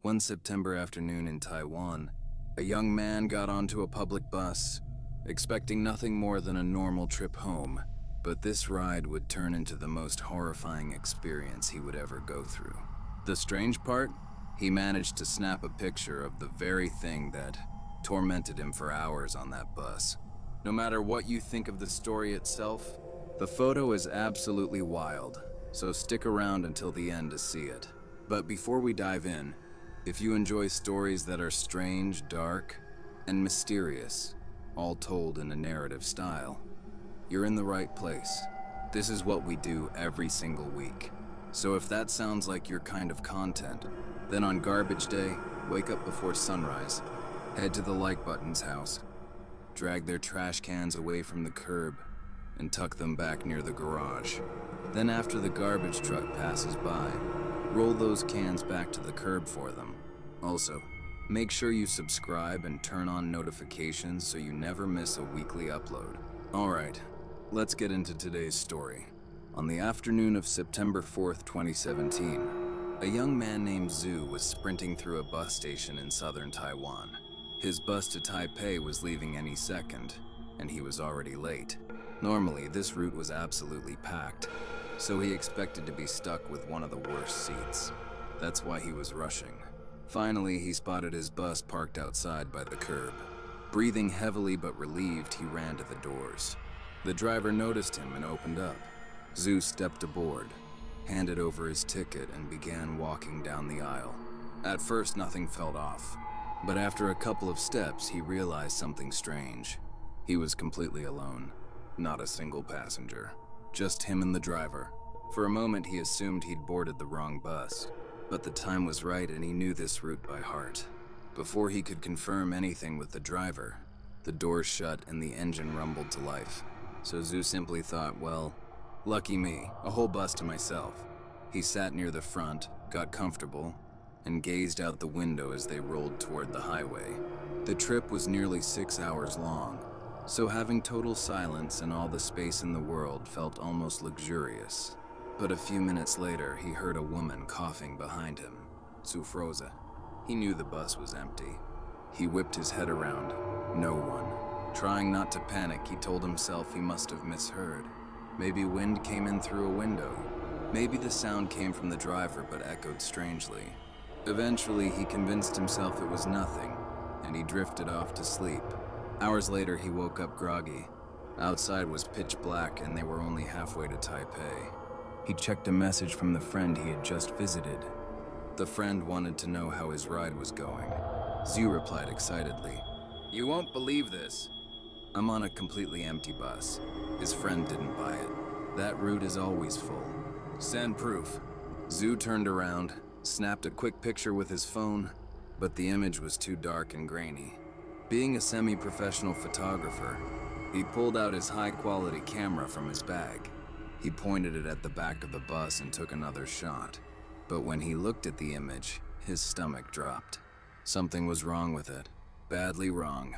One September afternoon in Taiwan, a young man got onto a public bus, expecting nothing more than a normal trip home. But this ride would turn into the most horrifying experience he would ever go through. The strange part? He managed to snap a picture of the very thing that tormented him for hours on that bus. No matter what you think of the story itself, the photo is absolutely wild, so stick around until the end to see it. But before we dive in, if you enjoy stories that are strange, dark, and mysterious, all told in a narrative style, you're in the right place. This is what we do every single week. So if that sounds like your kind of content, then on garbage day, wake up before sunrise, head to the like button's house, drag their trash cans away from the curb, and tuck them back near the garage. Then after the garbage truck passes by, roll those cans back to the curb for them. Also, make sure you subscribe and turn on notifications so you never miss a weekly upload. Alright, let's get into today's story. On the afternoon of September 4th, 2017, a young man named Zhu was sprinting through a bus station in southern Taiwan. His bus to Taipei was leaving any second, and he was already late. Normally, this route was absolutely packed, so he expected to be stuck with one of the worst seats. That's why he was rushing. Finally, he spotted his bus parked outside by the curb. Breathing heavily but relieved, he ran to the doors. The driver noticed him and opened up. Zhu stepped aboard, handed over his ticket, and began walking down the aisle. At first, nothing felt off, but after a couple of steps, he realized something strange. He was completely alone. Not a single passenger. Just him and the driver. For a moment, he assumed he'd boarded the wrong bus, but the time was right and he knew this route by heart. Before he could confirm anything with the driver, the doors shut and the engine rumbled to life. So Zhu simply thought, well, lucky me, a whole bus to myself. He sat near the front, got comfortable, and gazed out the window as they rolled toward the highway. The trip was nearly 6 hours long, so having total silence and all the space in the world felt almost luxurious. But a few minutes later, he heard a woman coughing behind him. Zhu froze. He knew the bus was empty. He whipped his head around. No one. Trying not to panic, he told himself he must have misheard. Maybe wind came in through a window. Maybe the sound came from the driver but echoed strangely. Eventually, he convinced himself it was nothing, and he drifted off to sleep. Hours later, he woke up groggy. Outside was pitch black and they were only halfway to Taipei. He checked a message from the friend he had just visited. The friend wanted to know how his ride was going. Zhu replied excitedly, "You won't believe this. I'm on a completely empty bus." His friend didn't buy it. That route is always full. Send proof. Zhu turned around, snapped a quick picture with his phone, but the image was too dark and grainy. Being a semi-professional photographer, he pulled out his high-quality camera from his bag. He pointed it at the back of the bus and took another shot. But when he looked at the image, his stomach dropped. Something was wrong with it. Badly wrong.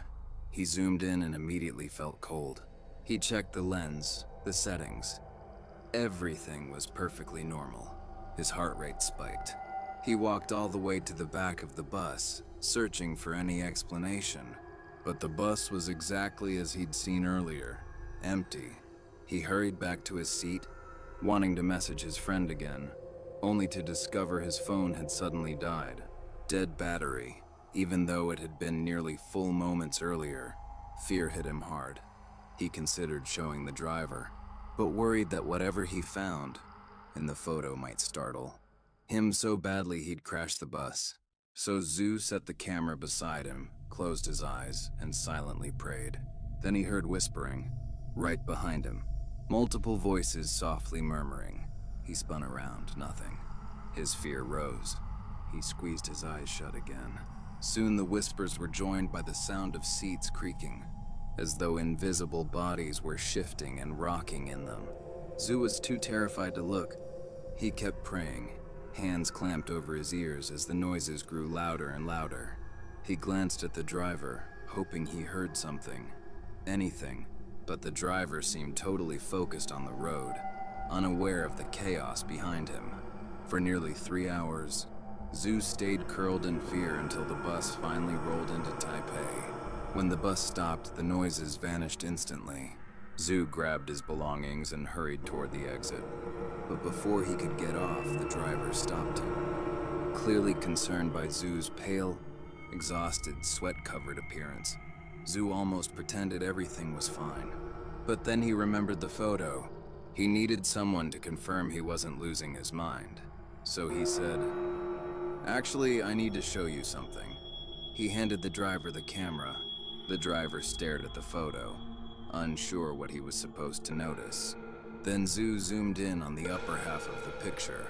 He zoomed in and immediately felt cold. He checked the lens, the settings. Everything was perfectly normal. His heart rate spiked. He walked all the way to the back of the bus, searching for any explanation. But the bus was exactly as he'd seen earlier, empty. He hurried back to his seat, wanting to message his friend again, only to discover his phone had suddenly died. Dead battery, even though it had been nearly full moments earlier. Fear hit him hard. He considered showing the driver, but worried that whatever he found in the photo might startle him so badly he'd crash the bus. So Zhu set the camera beside him, closed his eyes, and silently prayed. Then he heard whispering, right behind him. Multiple voices softly murmuring. He spun around, nothing. His fear rose. He squeezed his eyes shut again. Soon the whispers were joined by the sound of seats creaking, as though invisible bodies were shifting and rocking in them. Zhu was too terrified to look. He kept praying, hands clamped over his ears as the noises grew louder and louder. He glanced at the driver, hoping he heard something. Anything, but the driver seemed totally focused on the road, unaware of the chaos behind him. For nearly 3 hours, Zhu stayed curled in fear until the bus finally rolled into Taipei. When the bus stopped, the noises vanished instantly. Zhu grabbed his belongings and hurried toward the exit. But before he could get off, the driver stopped him. Clearly concerned by Zhu's pale, exhausted, sweat-covered appearance, Zhu almost pretended everything was fine. But then he remembered the photo. He needed someone to confirm he wasn't losing his mind. So he said, "Actually, I need to show you something." He handed the driver the camera. The driver stared at the photo, unsure what he was supposed to notice. Then Zhu zoomed in on the upper half of the picture.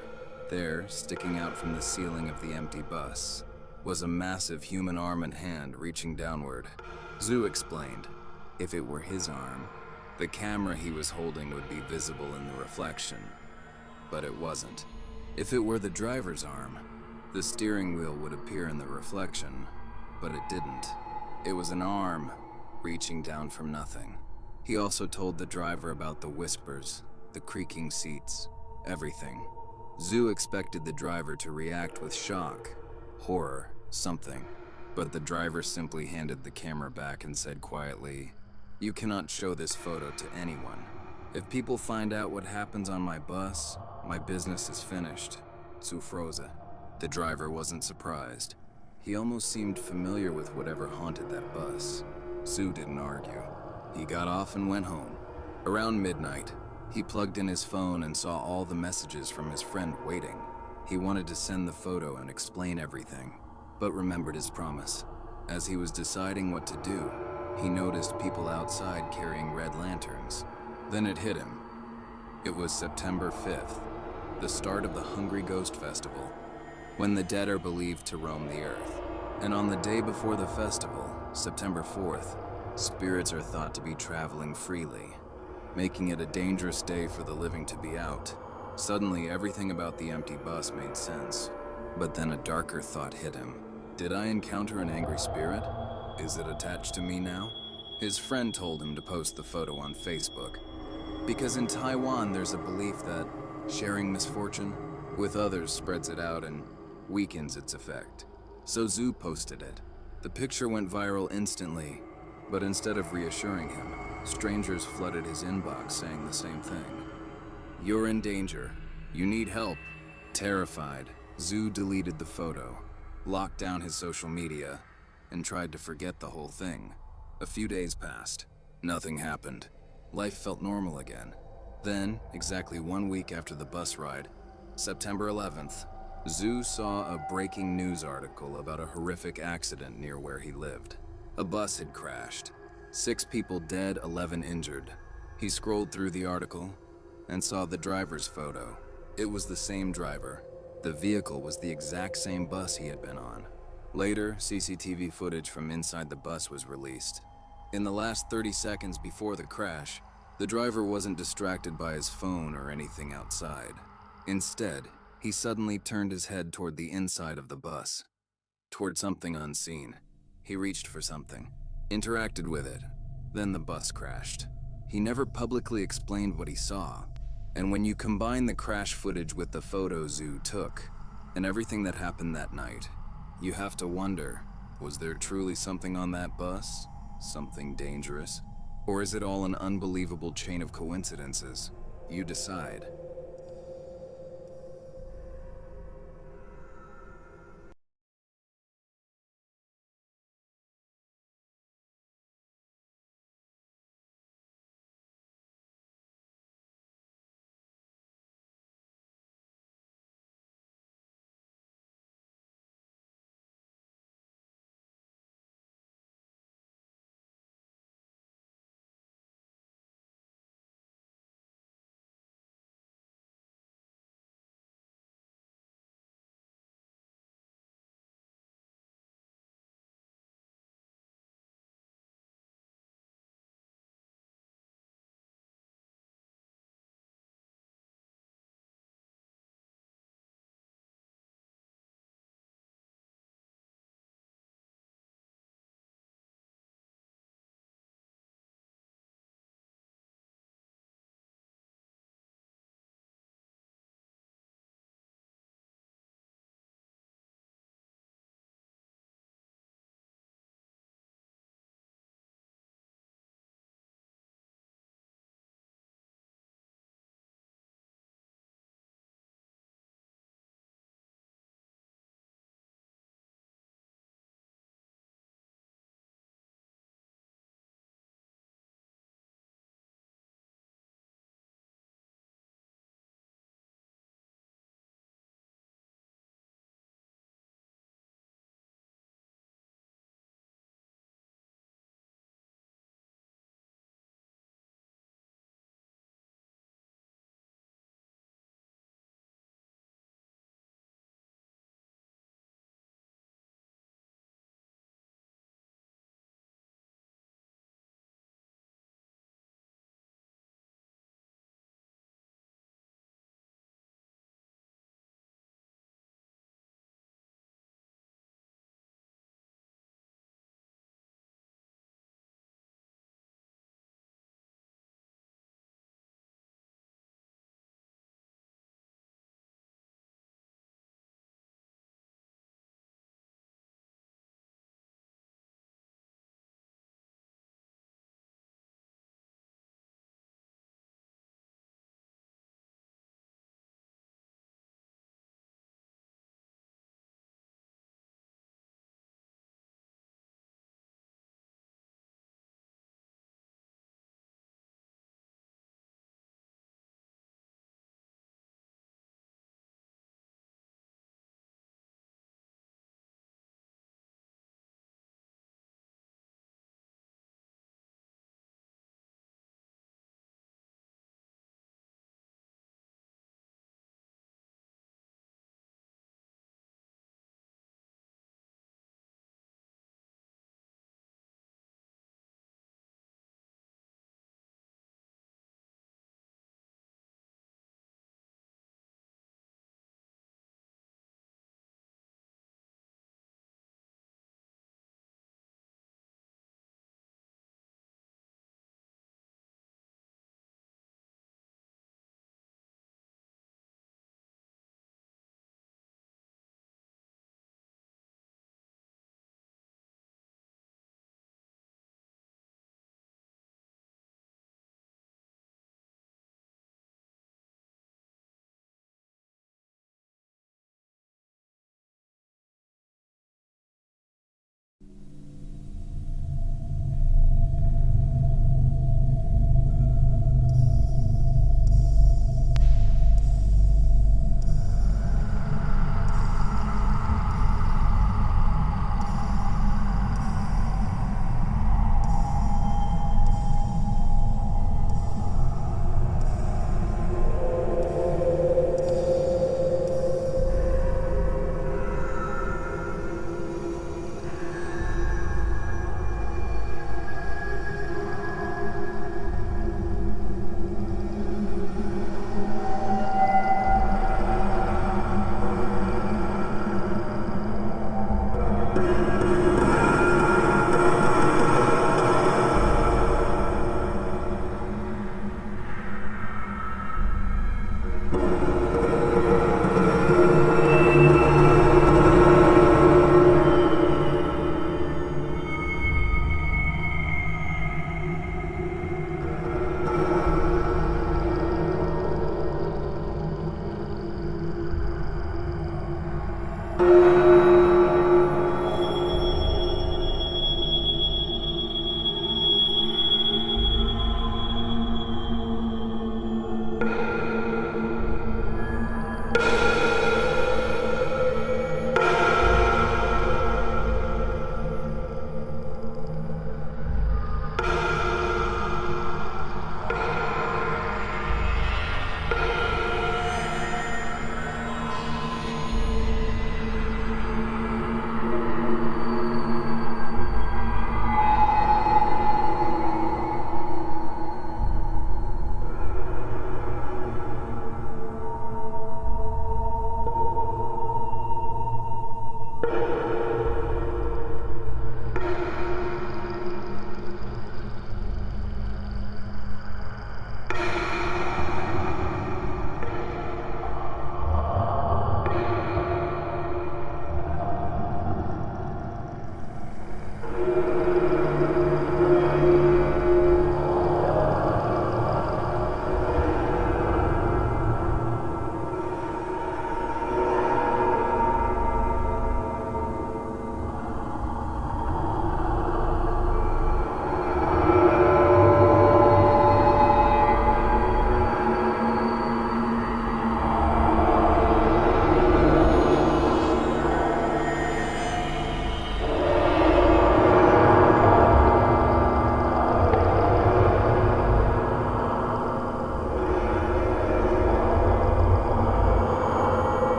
There, sticking out from the ceiling of the empty bus, was a massive human arm and hand reaching downward. Zhu explained, if it were his arm, the camera he was holding would be visible in the reflection. But it wasn't. If it were the driver's arm, the steering wheel would appear in the reflection, but it didn't. It was an arm reaching down from nothing. He also told the driver about the whispers, the creaking seats, everything. Zhu expected the driver to react with shock, horror, something. But the driver simply handed the camera back and said quietly, "You cannot show this photo to anyone. If people find out what happens on my bus, my business is finished." Zu froze. The driver wasn't surprised. He almost seemed familiar with whatever haunted that bus. Zhu didn't argue. He got off and went home. Around midnight, he plugged in his phone and saw all the messages from his friend waiting. He wanted to send the photo and explain everything, but remembered his promise. As he was deciding what to do, he noticed people outside carrying red lanterns. Then it hit him. It was September 5th, the start of the Hungry Ghost Festival, when the dead are believed to roam the earth. And on the day before the festival, September 4th, spirits are thought to be traveling freely, making it a dangerous day for the living to be out. Suddenly, everything about the empty bus made sense. But then a darker thought hit him. Did I encounter an angry spirit? Is it attached to me now? His friend told him to post the photo on Facebook. Because in Taiwan, there's a belief that sharing misfortune with others spreads it out and weakens its effect. So Zhu posted it. The picture went viral instantly, but instead of reassuring him, strangers flooded his inbox saying the same thing. "You're in danger. You need help." Terrified, Zhu deleted the photo, locked down his social media, and tried to forget the whole thing. A few days passed. Nothing happened. Life felt normal again. Then, exactly 1 week after the bus ride, September 11th, Zhu saw a breaking news article about a horrific accident near where he lived. A bus had crashed. 6 people dead, 11 injured. He scrolled through the article and saw the driver's photo. It was the same driver. The vehicle was the exact same bus he had been on. Later, CCTV footage from inside the bus was released. In the last 30 seconds before the crash, the driver wasn't distracted by his phone or anything outside. Instead, he suddenly turned his head toward the inside of the bus, toward something unseen. He reached for something, interacted with it, then the bus crashed. He never publicly explained what he saw, and when you combine the crash footage with the photos Zhu took, and everything that happened that night, you have to wonder, was there truly something on that bus? Something dangerous? Or is it all an unbelievable chain of coincidences? You decide.